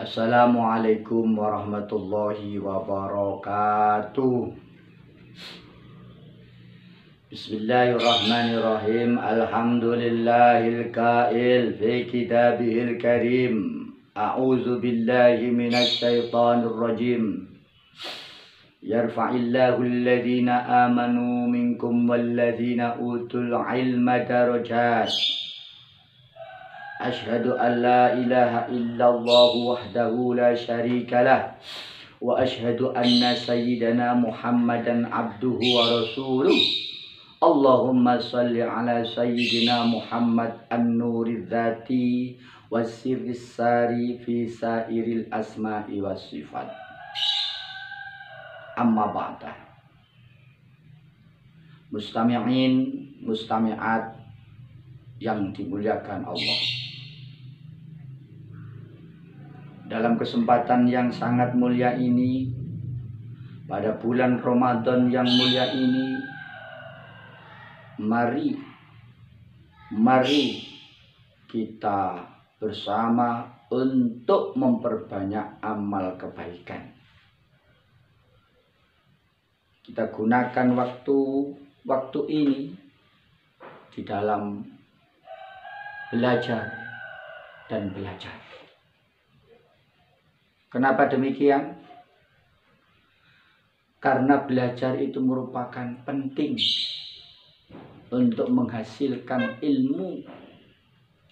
Assalamualaikum warahmatullahi wabarakatuh. Bismillahirrahmanirrahim. Alhamdulillahil qail fi kitabihil karim. A'udzu billahi minasy syaithanir rajim. Yarfa'illahu alladhina amanu minkum walladhina utul ilma darajat. Asyhadu an la ilaha illallah wahdahu la syarika lah wa asyhadu anna sayyidana Muhammadan abduhu wa rasuluh. Allahumma salli ala sayyidina Muhammad an-nuriz zati was-sirris sari fi sairil asma'i was sifat. Amma ba'da. Mustami'in, mustami'at yang dimuliakan Allah. Dalam kesempatan yang sangat mulia ini, pada bulan Ramadan yang mulia ini, mari kita bersama untuk memperbanyak amal kebaikan. Kita gunakan waktu ini di dalam belajar dan belajar. Kenapa demikian? Karena belajar itu merupakan penting untuk menghasilkan ilmu,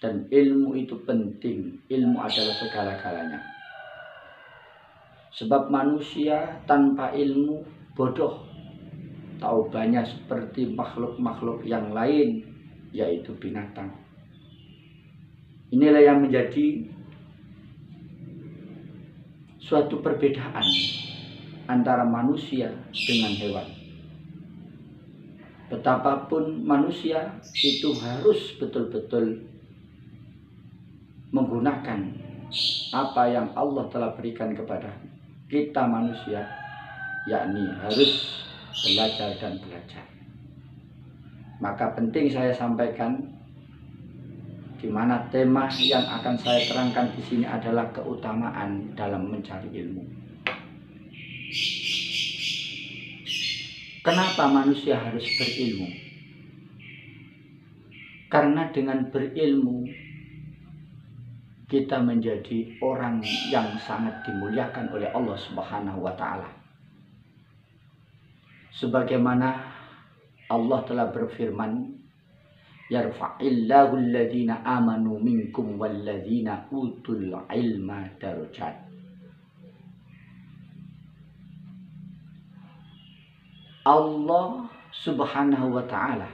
dan ilmu itu penting. Ilmu adalah segala-galanya. Sebab manusia tanpa ilmu bodoh, taubannya seperti makhluk-makhluk yang lain, yaitu binatang. Inilah yang menjadi suatu perbedaan antara manusia dengan hewan. Betapapun manusia itu harus betul-betul menggunakan apa yang Allah telah berikan kepada kita manusia, yakni harus belajar dan belajar. Maka penting saya sampaikan, di mana tema yang akan saya terangkan di sini adalah keutamaan dalam mencari ilmu. Kenapa manusia harus berilmu? Karena dengan berilmu kita menjadi orang yang sangat dimuliakan oleh Allah Subhanahu wa taala. Sebagaimana Allah telah berfirman, Yarfa'illahu alladhina amanu minkum walladhina utul ilma darajat. Allah Subhanahu wa ta'ala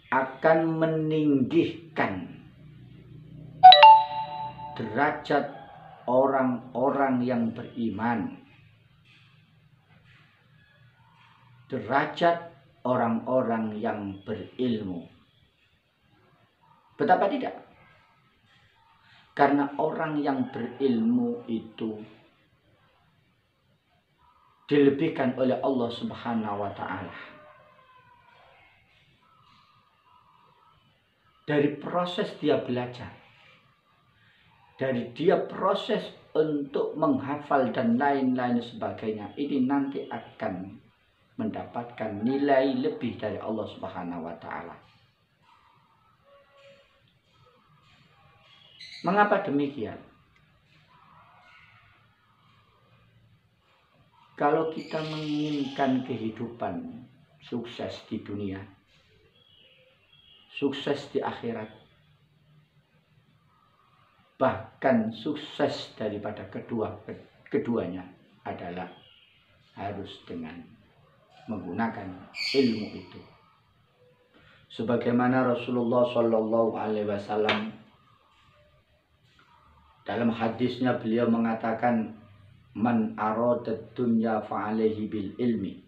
akan meninggikan derajat orang-orang yang beriman, derajat orang-orang yang berilmu. Betapa tidak? Karena orang yang berilmu itu dilebihkan oleh Allah Subhanahu wa ta'ala. Dari proses dia belajar, dari dia proses untuk menghafal dan lain-lain sebagainya, ini nanti akan mendapatkan nilai lebih dari Allah Subhanahu wa ta'ala. Mengapa demikian? Kalau kita menginginkan kehidupan sukses di dunia, sukses di akhirat, bahkan sukses daripada keduanya adalah harus dengan menggunakan ilmu itu. Sebagaimana Rasulullah Shallallahu Alaihi Wasallam dalam hadisnya beliau mengatakan, man aradad dunya fa'alaihi bil ilmi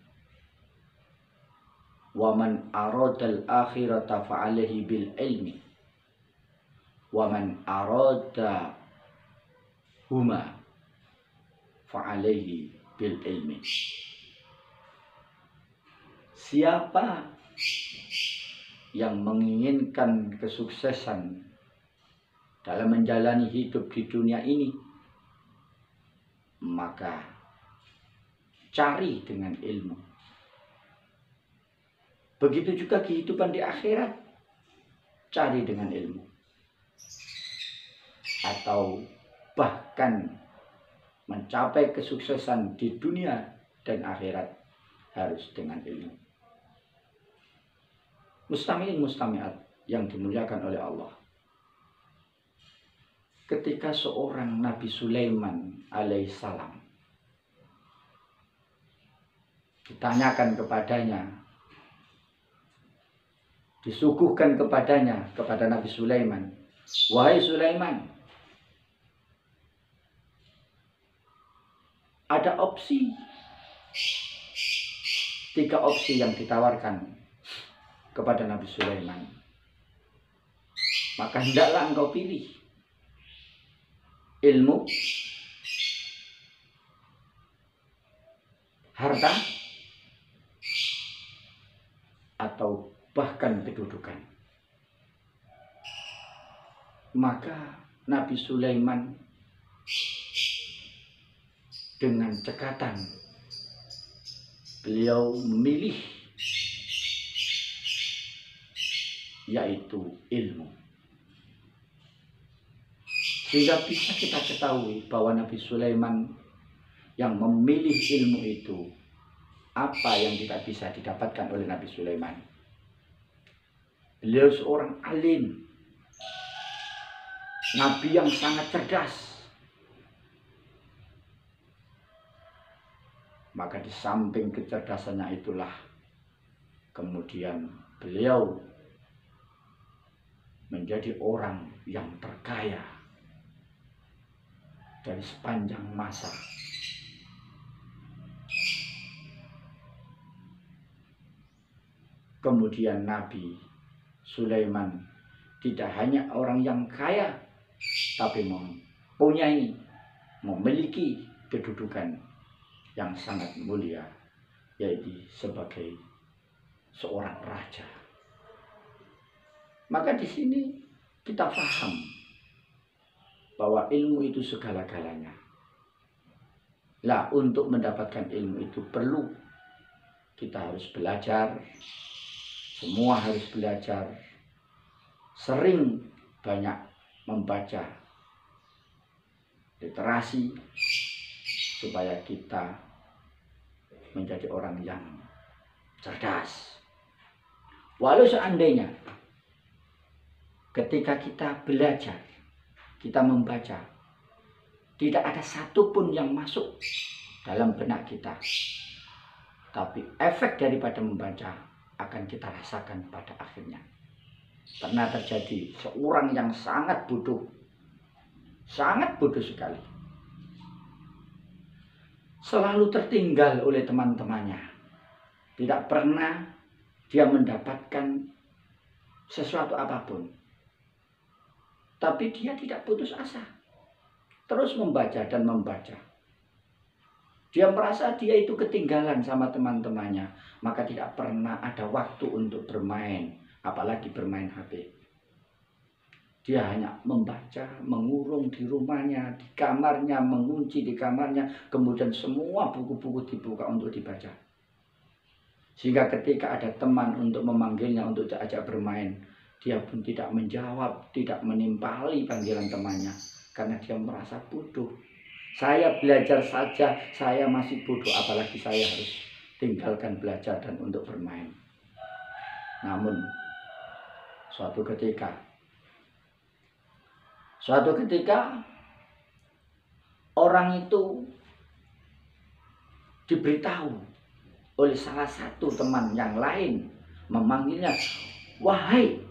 wa man aradal akhirata fa'alaihi bil ilmi wa man arada huma fa'alaihi bil ilmi. Siapa yang menginginkan kesuksesan dalam menjalani hidup di dunia ini, maka cari dengan ilmu. Begitu juga kehidupan di akhirat, cari dengan ilmu. Atau bahkan mencapai kesuksesan di dunia dan akhirat harus dengan ilmu. Mustami'in mustami'at yang dimuliakan oleh Allah. Ketika seorang Nabi Sulaiman alaihissalam ditanyakan kepadanya, disuguhkan kepadanya, kepada Nabi Sulaiman, wahai Sulaiman, ada opsi, 3 opsi yang ditawarkan kepada Nabi Sulaiman. Maka hendaklah engkau pilih ilmu, harta, atau bahkan kedudukan. Maka Nabi Sulaiman dengan cekatan beliau memilih yaitu ilmu. Sehingga bisa kita ketahui bahwa Nabi Sulaiman yang memilih ilmu itu, apa yang tidak bisa didapatkan oleh Nabi Sulaiman. Beliau seorang alim, nabi yang sangat cerdas. Maka di samping kecerdasannya itulah kemudian beliau menjadi orang yang terkaya dari sepanjang masa. Kemudian Nabi Sulaiman tidak hanya orang yang kaya, tapi memiliki kedudukan yang sangat mulia, yaitu sebagai seorang raja. Maka di sini kita paham bahwa ilmu itu segala-galanya. Lah, untuk mendapatkan ilmu itu perlu kita harus belajar, semua harus belajar, sering banyak membaca literasi supaya kita menjadi orang yang cerdas. Walau seandainya ketika kita belajar, kita membaca, tidak ada satupun yang masuk dalam benak kita, tapi efek daripada membaca akan kita rasakan pada akhirnya. Pernah terjadi seorang yang sangat bodoh sekali, selalu tertinggal oleh teman-temannya, tidak pernah dia mendapatkan sesuatu apapun. Tapi dia tidak putus asa, terus membaca dan membaca. Dia merasa dia itu ketinggalan sama teman-temannya, maka tidak pernah ada waktu untuk bermain, apalagi bermain HP. Dia hanya membaca, mengurung di rumahnya, di kamarnya, mengunci di kamarnya, kemudian semua buku-buku dibuka untuk dibaca. Sehingga ketika ada teman untuk memanggilnya untuk diajak bermain, dia pun tidak menjawab, tidak menimpali panggilan temannya, karena dia merasa bodoh. Saya belajar saja, saya masih bodoh, apalagi saya harus tinggalkan belajar dan untuk bermain. Namun, suatu ketika orang itu diberitahu oleh salah satu teman yang lain, memanggilnya, wahai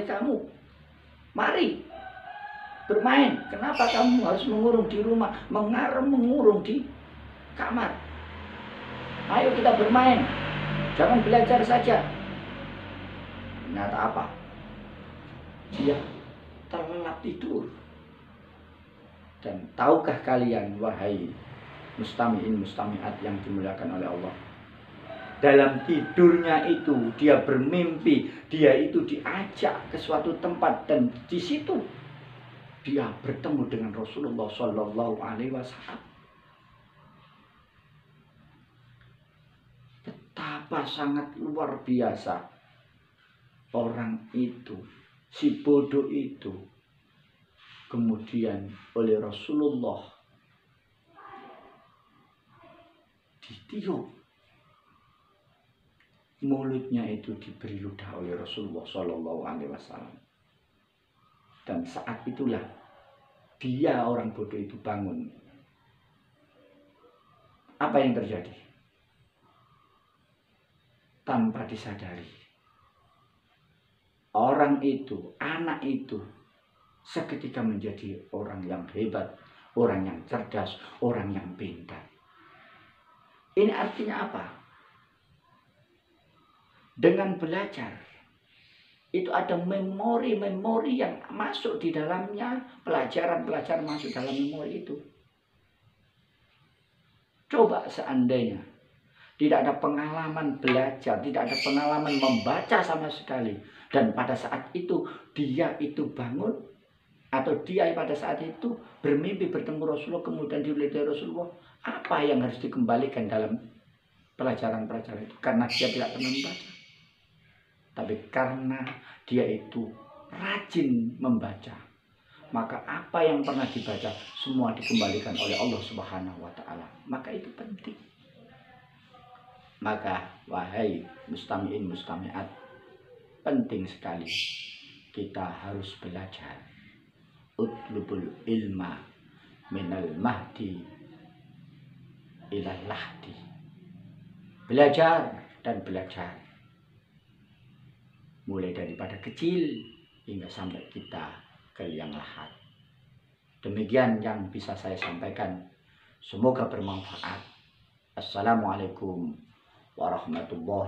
kamu, mari bermain. Kenapa kamu harus mengurung di rumah, mengurung di kamar? Ayo kita bermain, jangan belajar saja. Ternyata apa? Dia terlelap tidur. Dan tahukah kalian, wahai mustami'in mustami'at yang dimuliakan oleh Allah, dalam tidurnya itu dia bermimpi, dia itu diajak ke suatu tempat dan di situ dia bertemu dengan Rasulullah Shallallahu Alaihi Wasallam. Betapa sangat luar biasa orang itu, si bodoh itu, kemudian oleh Rasulullah ditiup. Mulutnya itu diberi ludah oleh Rasulullah Shallallahu Alaihi Wasallam. Dan saat itulah dia orang bodoh itu bangun. Apa yang terjadi? Tanpa disadari, orang itu, anak itu, seketika menjadi orang yang hebat, orang yang cerdas, orang yang pintar. Ini artinya apa? Dengan belajar itu ada memori-memori yang masuk di dalamnya, pelajaran-pelajaran masuk dalam memori itu. Coba seandainya tidak ada pengalaman belajar, tidak ada pengalaman membaca sama sekali, dan pada saat itu dia itu bangun, atau dia pada saat itu bermimpi bertemu Rasulullah, kemudian dilihat dari Rasulullah, apa yang harus dikembalikan dalam pelajaran-pelajaran itu? Karena dia tidak pernah membaca. Tapi karena dia itu rajin membaca, maka apa yang pernah dibaca semua dikembalikan oleh Allah Subhanahu wa Ta'ala. Maka itu penting. Maka wahai mustami'in mustami'at, penting sekali kita harus belajar. Utlubul ilma minal mahdi ilal lahdi. Belajar dan belajar, mulai daripada kecil hingga sampai kita ke liang lahat. Demikian yang bisa saya sampaikan. Semoga bermanfaat. Assalamualaikum warahmatullahi wabarakatuh.